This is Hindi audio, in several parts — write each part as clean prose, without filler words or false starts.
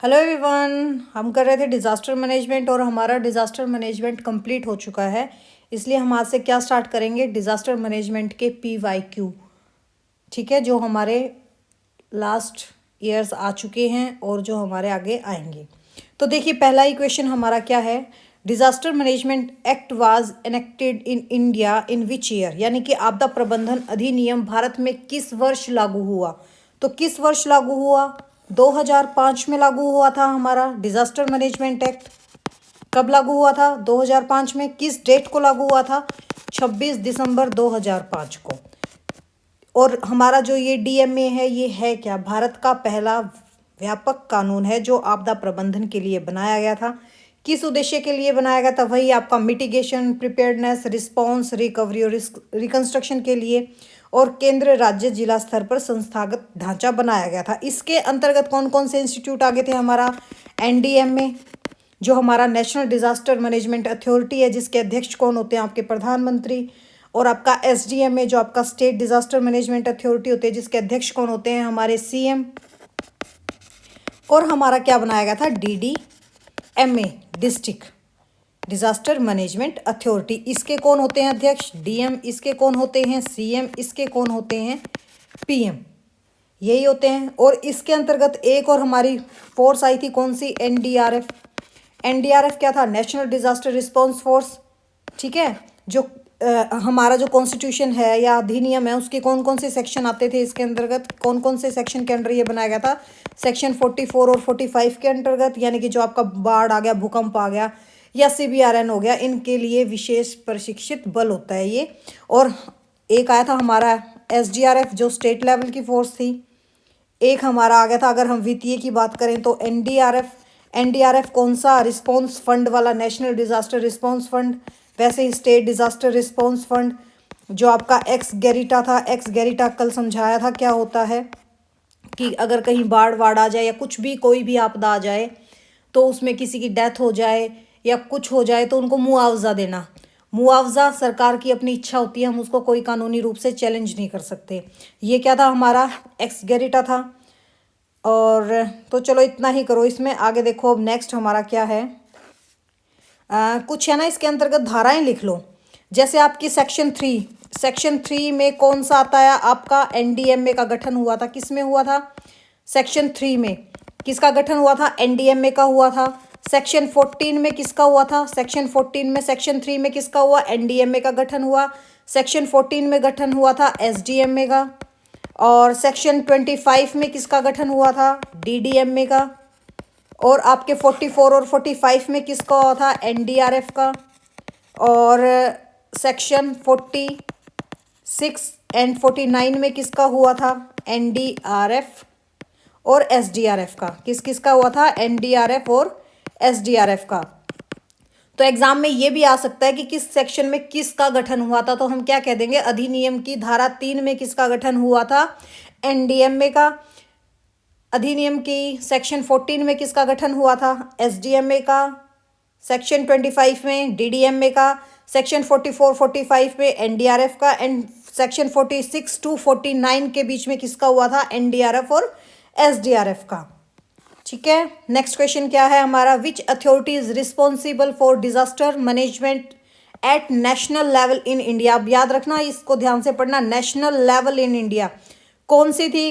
Hello everyone. हम कर रहे थे डिज़ास्टर मैनेजमेंट और हमारा डिज़ास्टर मैनेजमेंट कंप्लीट हो चुका है। इसलिए हम आज से क्या स्टार्ट करेंगे, डिज़ास्टर मैनेजमेंट के PYQ। ठीक है, जो हमारे लास्ट ईयर्स आ चुके हैं और जो हमारे आगे आएंगे। तो देखिए, पहला ही क्वेश्चन हमारा क्या है, disaster management act was enacted in India in which year, यानी कि आपदा प्रबंधन अधिनियम भारत में किस वर्ष लागू हुआ। तो किस वर्ष लागू हुआ, 2005 में लागू हुआ था हमारा डिज़ास्टर मैनेजमेंट एक्ट। कब लागू हुआ था, 2005 में। किस डेट को लागू हुआ था, 26 दिसंबर 2005 को। और हमारा जो ये DMA है, ये है क्या, भारत का पहला व्यापक कानून है जो आपदा प्रबंधन के लिए बनाया गया था। किस उद्देश्य के लिए बनाया गया था, वही आपका मिटिगेशन, प्रिपेयर्डनेस, रिस्पांस, रिकवरी और रिकंस्ट्रक्शन के लिए। और केंद्र, राज्य, जिला स्तर पर संस्थागत ढांचा बनाया गया था। इसके अंतर्गत कौन कौन से इंस्टीट्यूट आगे थे, हमारा NDMA जो हमारा नेशनल डिजास्टर मैनेजमेंट अथॉरिटी है, जिसके अध्यक्ष कौन होते हैं, आपके प्रधानमंत्री। और आपका SDMA जो आपका स्टेट डिजास्टर मैनेजमेंट अथॉरिटी होते हैं, जिसके अध्यक्ष कौन होते हैं, हमारे CM। और हमारा क्या बनाया गया था, DDMA district disaster management authority. इसके कौन होते हैं अध्यक्ष, DM। इसके कौन होते हैं, CM। इसके कौन होते हैं, PM। यही होते हैं। और इसके अंतर्गत एक और हमारी फोर्स आई थी, कौन सी, NDRF। NDRF क्या था, नेशनल डिजास्टर रिस्पांस फोर्स। ठीक है, जो हमारा जो कॉन्स्टिट्यूशन है या अधिनियम है, उसके कौन कौन से सेक्शन आते थे इसके अंतर्गत, कौन कौन से सेक्शन के अंडर ये बनाया गया था, सेक्शन 44 और 45 के अंतर्गत। यानी कि जो आपका बाढ़ आ गया, भूकंप आ गया या CBRN हो गया, इनके लिए विशेष प्रशिक्षित बल होता है ये। और एक आया था हमारा SDRF जो स्टेट लेवल की फोर्स थी। एक हमारा आ गया था, अगर हम वित्तीय की बात करें तो NDRF कौन सा, रिस्पांस फंड वाला, नेशनल डिजास्टर रिस्पांस फंड। वैसे ही स्टेट डिजास्टर रिस्पांस फंड जो आपका एक्स गैरिटा था। एक्स गैरिटा कल समझाया था क्या होता है, कि अगर कहीं बाढ़ आ जाए या कुछ भी, कोई भी आपदा आ जाए, तो उसमें किसी की डेथ हो जाए या कुछ हो जाए तो उनको मुआवजा देना। मुआवजा सरकार की अपनी इच्छा होती है, हम उसको कोई कानूनी रूप से चैलेंज नहीं कर सकते। ये क्या था, हमारा एक्स गैरिटा था। और तो चलो इतना ही करो इसमें, आगे देखो अब नेक्स्ट हमारा क्या है। कुछ है ना इसके अंतर्गत धाराएं लिख लो। जैसे आपकी सेक्शन 3 में कौन सा आता है आपका, NDMA का गठन हुआ था, किस में हुआ था, सेक्शन 3 में किसका गठन हुआ था, NDMA का हुआ था। सेक्शन 14 में किसका हुआ था, सेक्शन 14 में, सेक्शन 3 में किसका हुआ, NDMA का गठन हुआ। सेक्शन 14 में गठन हुआ था SDMA का। और सेक्शन 25 में किसका गठन हुआ था, DDMA का। और आपके 44 और 45 में किसका हुआ था, NDRF का। और सेक्शन 46 एंड 49 में किसका हुआ था, NDRF और SDRF का। किस किसका हुआ था, NDRF और SDRF का। तो एग्जाम में ये भी आ सकता है कि किस सेक्शन में किसका गठन हुआ था, तो हम क्या कह देंगे, अधिनियम की धारा 3 में किसका गठन हुआ था, NDMA का। अधिनियम की सेक्शन 14 में किसका गठन हुआ था, SDMA का। सेक्शन 25 में DDMA का। सेक्शन 44 45 में NDRF का। एंड सेक्शन 46 to 49 के बीच में किसका हुआ था, NDRF और SDRF का। ठीक है, नेक्स्ट क्वेश्चन क्या है हमारा, which authority is responsible for disaster management at national level in India. अब याद रखना, इसको ध्यान से पढ़ना, नेशनल लेवल इन इंडिया कौन सी थी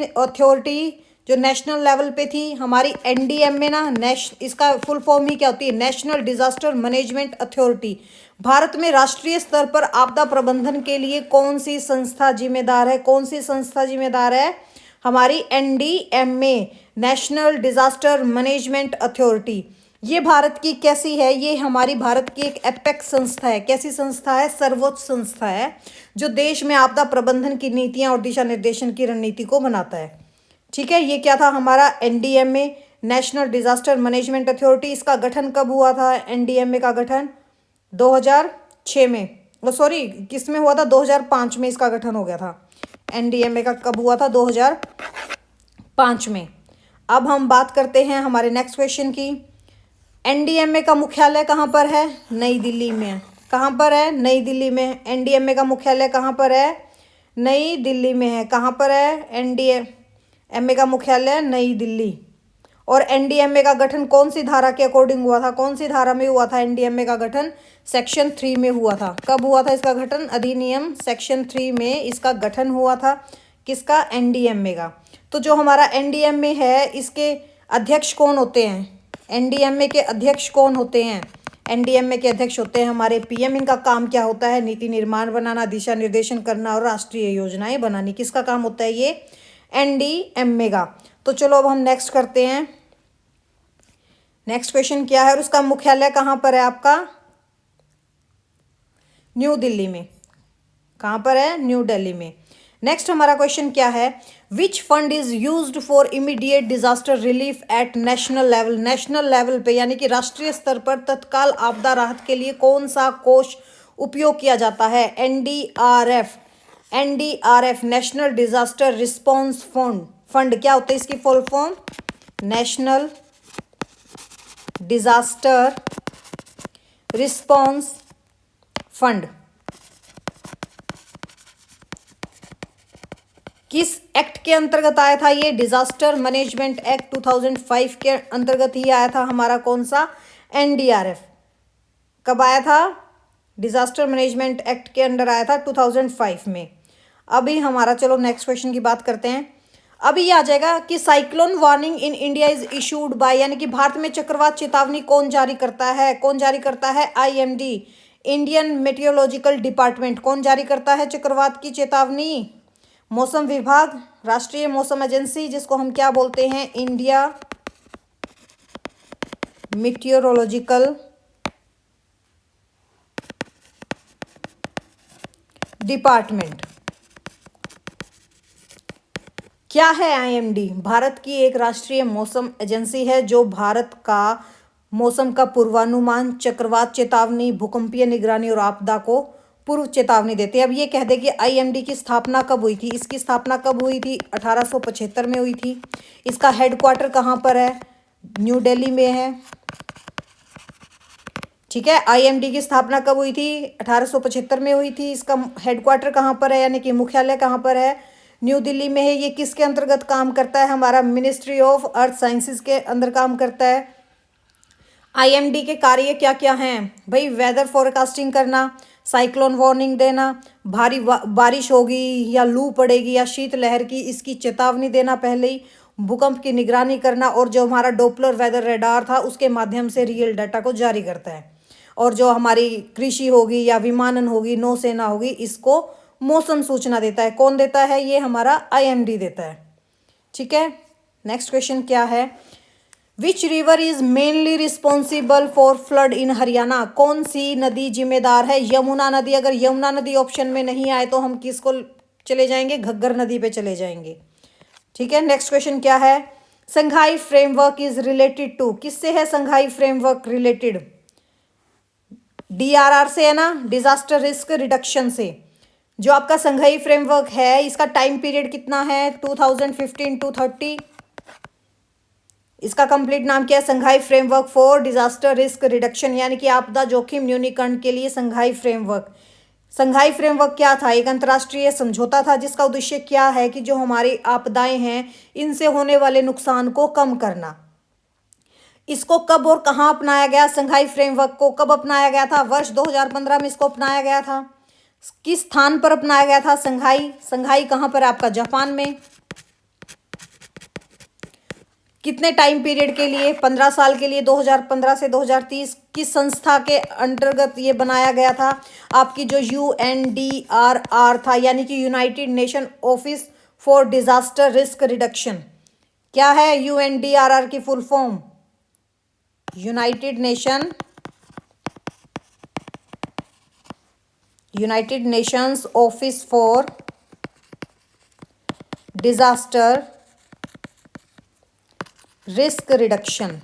अथॉरिटी जो नेशनल लेवल पे थी, हमारी NDMA ना। इसका फुल फॉर्म ही क्या होती है, national disaster management authority. Bharat में राष्ट्रीय स्तर पर आपदा प्रबंधन के लिए कौन सी संस्था जिम्मेदार है, कौन सी संस्था जिम्मेदार है, हमारी NDMA national disaster management authority. ये भारत की कैसी है, ये हमारी भारत की एक एपेक्स संस्था है। कैसी संस्था है, सर्वोच्च संस्था है, जो देश में आपदा प्रबंधन की नीतियां और दिशा निर्देशन की रणनीति को बनाता है। ठीक है, ये क्या था हमारा, NDMA national disaster management authority. इसका गठन कब हुआ था, NDMA का गठन 2006 में, सॉरी किस में हुआ था, 2005 में इसका गठन हो गया था। NDMA का कब हुआ था, 2005 में। अब हम बात करते हैं हमारे नेक्स्ट क्वेश्चन की। NDMA का मुख्यालय कहाँ पर है, नई दिल्ली में। कहाँ पर है, नई दिल्ली में। NDMA का मुख्यालय कहाँ पर है, नई दिल्ली में है। कहाँ पर है, NDMA का मुख्यालय, नई दिल्ली। और एनडीएमए का गठन कौन सी धारा के अकॉर्डिंग हुआ था, कौन सी धारा में हुआ था एनडीएमए का गठन? सेक्शन 3 में हुआ था। कब हुआ था इसका गठन? अधिनियम सेक्शन 3 में इसका गठन हुआ था। किसका? एनडीएमए का। तो जो हमारा एनडीएमए है इसके अध्यक्ष कौन होते हैं? एनडीएमए के अध्यक्ष कौन होते हैं? एनडीएमए के अध्यक्ष होते हैं हमारे पीएम। इनका काम क्या होता है? नीति निर्माण बनाना, दिशा निर्देशन करना और राष्ट्रीय योजनाएं बनानी। किसका काम होता है ये? एनडीएमए का। तो चलो अब हम नेक्स्ट करते हैं। नेक्स्ट क्वेश्चन क्या है और उसका मुख्यालय कहाँ पर है आपका? न्यू दिल्ली में। कहाँ पर है? न्यू दिल्ली में। नेक्स्ट हमारा क्वेश्चन क्या है? Which fund is used for immediate disaster relief at national level? National level पे यानी कि राष्ट्रीय स्तर पर तत्काल आपदा राहत के लिए कौन सा कोष उपयोग किया जाता है? NDRF. NDRF national disaster response fund. Fund क्या होता है इसकी full form? National disaster response fund. किस एक्ट के अंतर्गत आया था ये? डिजास्टर मैनेजमेंट एक्ट 2005 के अंतर्गत ही आया था हमारा कौन सा? एनडीआरएफ। कब आया था? डिजास्टर मैनेजमेंट एक्ट के अंडर आया था 2005 में। अभी हमारा चलो नेक्स्ट क्वेश्चन की बात करते हैं। अभी ये आ जाएगा कि cyclone warning in India is issued by, यानी कि भारत में चक्रवात चेतावनी कौन जारी करता है? कौन जारी करता है? IMD, Indian meteorological department. कौन जारी करता है चक्रवात की चेतावनी? मौसम विभाग, राष्ट्रीय मौसम एजेंसी, जिसको हम क्या बोलते हैं? India meteorological department. क्या है आईएमडी? भारत की एक राष्ट्रीय मौसम एजेंसी है जो भारत का मौसम का पूर्वानुमान, चक्रवात चेतावनी, भूकंपीय निगरानी और आपदा को पूर्व चेतावनी देते हैं। अब ये कह दे कि आईएमडी की स्थापना कब हुई थी? इसकी स्थापना कब हुई थी? 1875 में हुई थी। इसका हेडक्वार्टर कहाँ पर है? न्यू दिल्ली में है। ठीक है, आईएमडी की स्थापना कब हुई थी? 1875 में हुई थी। इसका हेडक्वार्टर कहाँ पर है, यानी कि मुख्यालय कहाँ पर है? न्यू दिल्ली में है। ये किसके अंतर्गत काम करता है? हमारा मिनिस्ट्री ऑफ अर्थ साइंसेज के अंदर काम करता है। आईएमडी के कार्य क्या क्या हैं भाई? वेदर फोरकास्टिंग करना, साइक्लोन वार्निंग देना, भारी बारिश होगी या लू पड़ेगी या शीतलहर की इसकी चेतावनी देना पहले ही, भूकंप की निगरानी करना, और जो हमारा डॉपलर वेदर रडार था उसके माध्यम से रियल डाटा को जारी करता है। और जो हमारी कृषि होगी या विमानन होगी, नौसेना होगी, इसको मौसम सूचना देता है। कौन देता है? ये हमारा आईएमडी देता है। ठीक है, नेक्स्ट क्वेश्चन क्या है? Which river is mainly responsible for flood in Haryana? कौन सी नदी जिम्मेदार है? यमुना नदी। अगर यमुना नदी ऑप्शन में नहीं आए तो हम किसको चले जाएंगे? घग्गर नदी पे चले जाएंगे। ठीक है, नेक्स्ट क्वेश्चन क्या है? Shanghai framework is related to? किससे है संघाई फ्रेमवर्क रिलेटेड? डीआरआर से है ना, डिजास्टर रिस्क रिडक्शन से। जो आपका संघाई फ्रेमवर्क है इसका टाइम पीरियड कितना है? 2015 to 30। इसका कंप्लीट नाम क्या है? Shanghai framework for disaster risk reduction, यानी कि आपदा जोखिम न्यूनीकरण के लिए संघाई फ्रेमवर्क। संघाई फ्रेमवर्क क्या था? एक अंतर्राष्ट्रीय समझौता था जिसका उद्देश्य क्या है कि जो हमारी आपदाएं हैं इनसे होने वाले नुकसान को कम करना। इसको कब और कहाँ अपनाया गया? संघाई फ्रेमवर्क को कब अपनाया गया था? वर्ष 2015 में इसको अपनाया गया था। किस स्थान पर अपनाया गया था संघाई? संघाई कहाँ पर? आपका जापान में। कितने टाइम पीरियड के लिए? 15 साल के लिए, 2015 से 2030। किस संस्था के अंतर्गत ये बनाया गया था? आपकी जो यूएनडीआरआर था, यानी कि United nation office for disaster risk reduction. क्या है यूएनडीआरआर की full form? United Nations office for disaster risk reduction.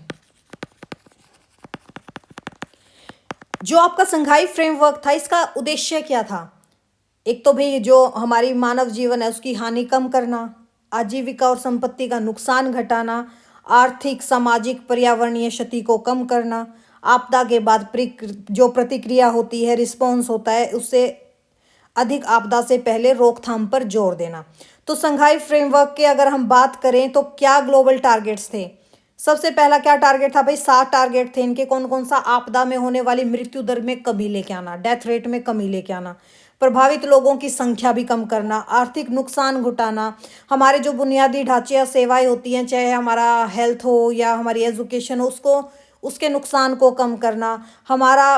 जो आपका संघाई फ्रेमवर्क था इसका उद्देश्य क्या था? एक तो भाई जो हमारी मानव जीवन है उसकी हानि कम करना, आजीविका और संपत्ति का नुकसान घटाना, आर्थिक, सामाजिक, पर्यावरणीय क्षति को कम करना, आपदा के बाद जो प्रतिक्रिया होती है, रिस्पॉन्स होता है, उससे अधिक आपदा से पहले रोकथाम पर जोर देना। तो संघाई फ्रेमवर्क के अगर हम बात करें तो क्या ग्लोबल टारगेट्स थे? सबसे पहला क्या टारगेट था भाई, 7 टारगेट थे इनके। कौन कौन सा, आपदा में होने वाली मृत्यु दर में कमी लेके आना, डेथ रेट में कमी लेके आना, प्रभावित लोगों की संख्या भी कम करना, आर्थिक नुकसान घटाना, हमारे जो बुनियादी ढांचे या सेवाएं होती हैं, चाहे हमारा हेल्थ हो या हमारी एजुकेशन हो, उसको उसके नुकसान को कम करना, हमारा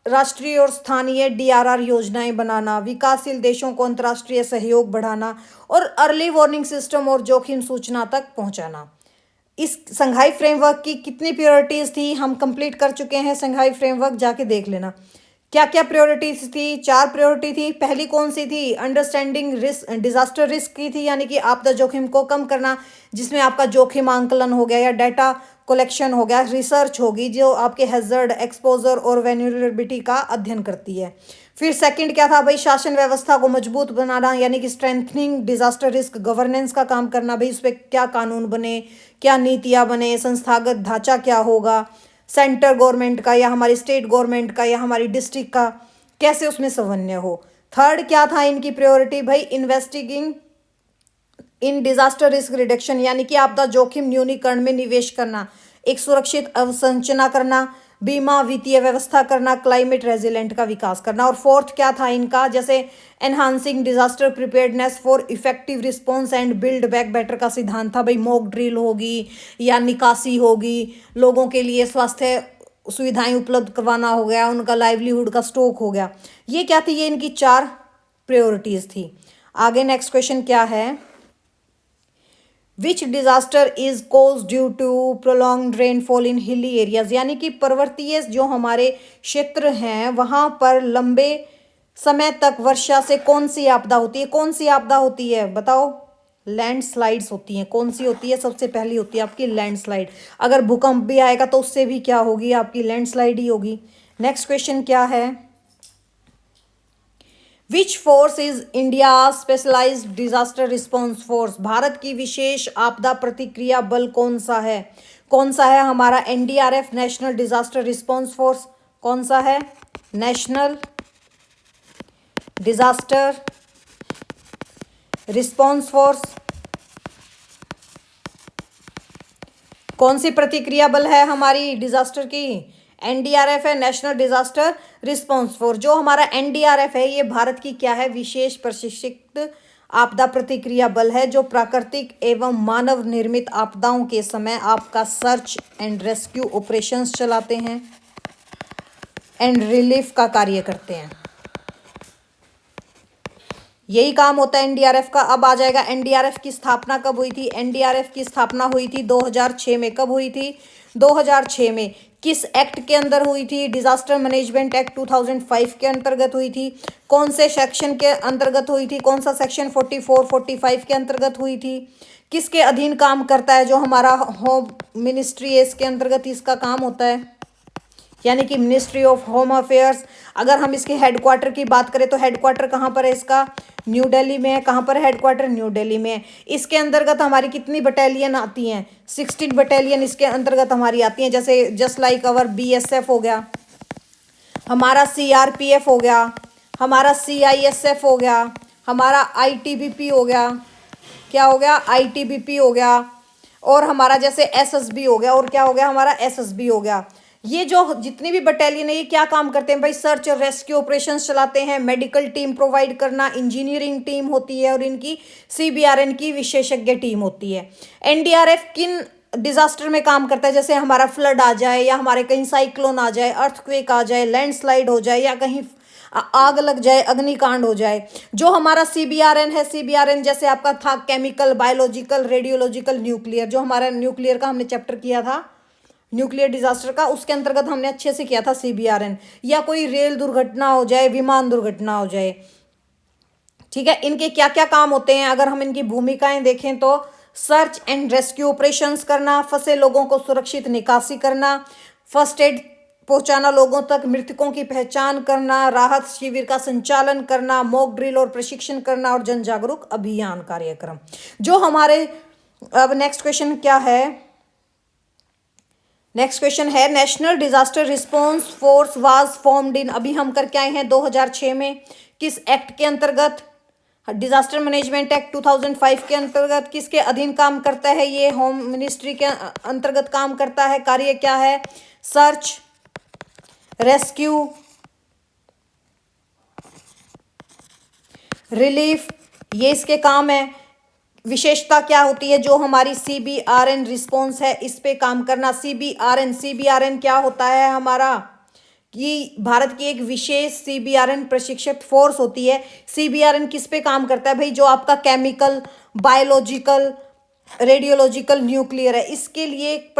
राष्ट्रीय और स्थानीय डीआरआर योजनाएं बनाना, विकासशील देशों को अंतर्राष्ट्रीय सहयोग बढ़ाना और अर्ली वार्निंग सिस्टम और जोखिम सूचना तक पहुंचाना। इस संघाई फ्रेमवर्क की कितनी प्रायोरिटीज थी, हम कंप्लीट कर चुके हैं संघाई फ्रेमवर्क, जाके देख लेना क्या क्या प्रायोरिटीज थी। 4 प्रायोरिटी थी। पहली कौन सी थी, अंडरस्टैंडिंग रिस्क, डिजास्टर रिस्क की थी, यानी कि आपदा जोखिम को कम करना, जिसमें आपका जोखिम आंकलन हो गया या डाटा कलेक्शन हो गया, रिसर्च होगी जो आपके हैजर्ड, एक्सपोजर और वेन्यूरेबिलिटी का अध्ययन करती है। फिर सेकंड क्या था भाई, शासन व्यवस्था को मजबूत बनाना, यानी कि स्ट्रेंथनिंग डिजास्टर रिस्क गवर्नेंस का काम करना, भाई उस पर क्या कानून बने, क्या नीतियाँ बने, संस्थागत ढांचा क्या होगा, सेंटर गवर्नमेंट का या हमारी स्टेट गवर्नमेंट का या हमारी डिस्ट्रिक्ट का, कैसे उसमें समन्वय हो। थर्ड क्या था इनकी प्रायोरिटी भाई, इन्वेस्टिगिंग इन डिजास्टर रिस्क रिडक्शन, यानी कि आपदा जोखिम न्यूनीकरण में निवेश करना, एक सुरक्षित अवसंरचना करना, बीमा वित्तीय व्यवस्था करना, क्लाइमेट रेजिलेंट का विकास करना। और फोर्थ क्या था इनका, जैसे enhancing disaster preparedness for effective response and build back better का सिद्धांत था भाई, मॉक ड्रिल होगी या निकासी होगी, लोगों के लिए स्वास्थ्य सुविधाएं उपलब्ध करवाना हो गया, उनका लाइवलीहुड का स्टॉक हो गया। ये क्या थी, ये इनकी 4 प्रायोरिटीज थी। आगे नेक्स्ट क्वेश्चन क्या है, which disaster is cause due to prolonged rainfall in hilly areas, यानी कि पर्वतीय जो हमारे क्षेत्र हैं वहां पर लंबे समय तक वर्षा से कौन सी आपदा होती है, कौन सी आपदा होती है बताओ, लैंडस्लाइड्स होती हैं। कौन सी होती है, सबसे पहली होती है आपकी लैंडस्लाइड। अगर भूकंप भी आएगा तो उससे भी क्या होगी, आपकी लैंडस्लाइड ही होगी। नेक्स्ट क्वेश्चन क्या है, which force is India specialized disaster response force, Bharat की विशेष आपदा प्रतिक्रिया बल कौन सा है, कौन सा है हमारा, NDRF, national disaster response force, कौन सा है, नेशनल डिजास्टर रिस्पॉन्स फोर्स। कौन सी प्रतिक्रिया बल है हमारी डिजास्टर की, एनडीआरएफ है, नेशनल डिजास्टर रिस्पॉन्स फोर्स। जो हमारा एनडीआरएफ है ये भारत की क्या है, विशेष प्रशिक्षित आपदा प्रतिक्रिया बल है, जो प्राकृतिक एवं मानव निर्मित आपदाओं के समय आपका सर्च एंड रेस्क्यू ऑपरेशंस चलाते हैं एंड रिलीफ का कार्य करते हैं। यही काम होता है एनडीआरएफ का। अब आ जाएगा एनडीआरएफ की स्थापना कब हुई थी, एनडीआरएफ की स्थापना हुई थी 2006 में। कब हुई थी, 2006 में। किस एक्ट के अंदर हुई थी, डिजास्टर मैनेजमेंट एक्ट 2005 के अंतर्गत हुई थी। कौन से सेक्शन के अंतर्गत हुई थी, कौन सा सेक्शन 44, 45 के अंतर्गत हुई थी। किसके अधीन काम करता है, जो हमारा होम मिनिस्ट्री है इसके अंतर्गत इसका काम होता है, यानी कि मिनिस्ट्री ऑफ होम अफेयर्स। अगर हम इसके हेडक्वार्टर की बात करें तो हेडक्वार्टर कहाँ पर है इसका, न्यू दिल्ली में है। कहाँ पर हेडक्वार्टर, न्यू दिल्ली में है। इसके अंतर्गत हमारी कितनी बटालियन आती हैं, 16 बटालियन इसके अंतर्गत हमारी आती हैं। जैसे जस्ट लाइक अवर बीएसएफ हो गया, हमारा सीआरपीएफ हो गया, हमारा सीआईएसएफ हो गया, हमारा आईटीबीपी हो गया, क्या हो गया, आईटीबीपी हो गया, और हमारा जैसे एसएसबी हो गया, और क्या हो गया हमारा एसएसबी हो गया। ये जो जितनी भी बटालियन है ये क्या काम करते हैं भाई, सर्च और रेस्क्यू ऑपरेशंस चलाते हैं, मेडिकल टीम प्रोवाइड करना, इंजीनियरिंग टीम होती है, और इनकी सीबीआरएन की विशेषज्ञ टीम होती है। एनडीआरएफ किन डिजास्टर में काम करता है, जैसे हमारा फ्लड आ जाए या हमारे कहीं साइक्लोन आ जाए, अर्थक्वेक आ जाए, लैंडस्लाइड हो जाए, या कहीं आग लग जाए, अग्निकांड हो जाए। जो हमारा सीबीआरएन है, सीबीआरएन जैसे आपका था केमिकल, बायोलॉजिकल, रेडियोलॉजिकल, न्यूक्लियर, जो हमारा न्यूक्लियर का हमने चैप्टर किया था, न्यूक्लियर डिजास्टर का, उसके अंतर्गत हमने अच्छे से किया था सीबीआरएन। या कोई रेल दुर्घटना हो जाए, विमान दुर्घटना हो जाए, ठीक है। इनके क्या क्या काम होते हैं, अगर हम इनकी भूमिकाएं देखें तो सर्च एंड रेस्क्यू ऑपरेशंस करना, फंसे लोगों को सुरक्षित निकासी करना, फर्स्ट एड पहुंचाना लोगों तक, मृतकों की पहचान करना, राहत शिविर का संचालन करना, मॉक ड्रिल और प्रशिक्षण करना, और जन जागरूक अभियान कार्यक्रम। जो हमारे अब नेक्स्ट क्वेश्चन क्या है, नेक्स्ट क्वेश्चन है national disaster response force was formed in, अभी हम करके आए हैं 2006 में, किस एक्ट के अंतर्गत, डिजास्टर मैनेजमेंट एक्ट 2005 के अंतर्गत किसके अधीन काम करता है? ये होम मिनिस्ट्री के अंतर्गत काम करता है। कार्य क्या है? सर्च, रेस्क्यू, रिलीफ, ये इसके काम है। विशेषता क्या होती है? जो हमारी CBRN रिस्पॉन्स है इस पे काम करना। CBRN क्या होता है हमारा? कि भारत की एक विशेष CBRN प्रशिक्षित फोर्स होती है। CBRN किस पे काम करता है भाई? जो आपका केमिकल, बायोलॉजिकल, रेडियोलॉजिकल, न्यूक्लियर है, इसके लिए एक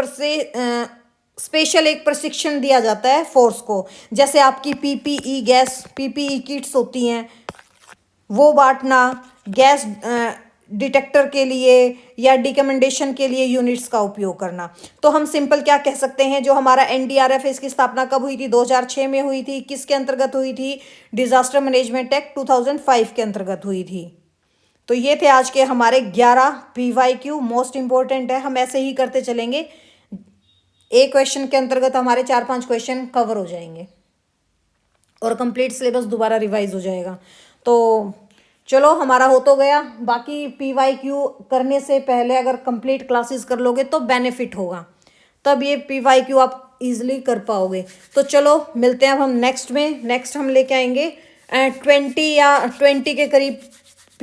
स्पेशल एक प्रशिक्षण दिया जाता है फोर्स को। जैसे आपकी PPE किट्स होती हैं, वो बांटना, गैस डिटेक्टर के लिए या डिकमेंडेशन के लिए यूनिट्स का उपयोग करना। तो हम सिंपल क्या कह सकते हैं? जो हमारा NDRF है इसकी स्थापना कब हुई थी? 2006 में हुई थी। किसके अंतर्गत हुई थी? डिजास्टर मैनेजमेंट एक्ट 2005 के अंतर्गत हुई थी। तो ये थे आज के हमारे 11 PYQ, मोस्ट इंपॉर्टेंट है। हम ऐसे ही करते चलेंगे, एक क्वेश्चन के अंतर्गत हमारे 4-5 क्वेश्चन कवर हो जाएंगे और कंप्लीट सिलेबस दोबारा रिवाइज हो जाएगा। तो चलो, हमारा हो तो गया। बाकी PYQ करने से पहले अगर कंप्लीट क्लासेस कर लोगे तो बेनिफिट होगा, तब ये PYQ आप इजीली कर पाओगे। तो चलो मिलते हैं अब हम नेक्स्ट में। नेक्स्ट हम लेके आएंगे 20 या 20 के करीब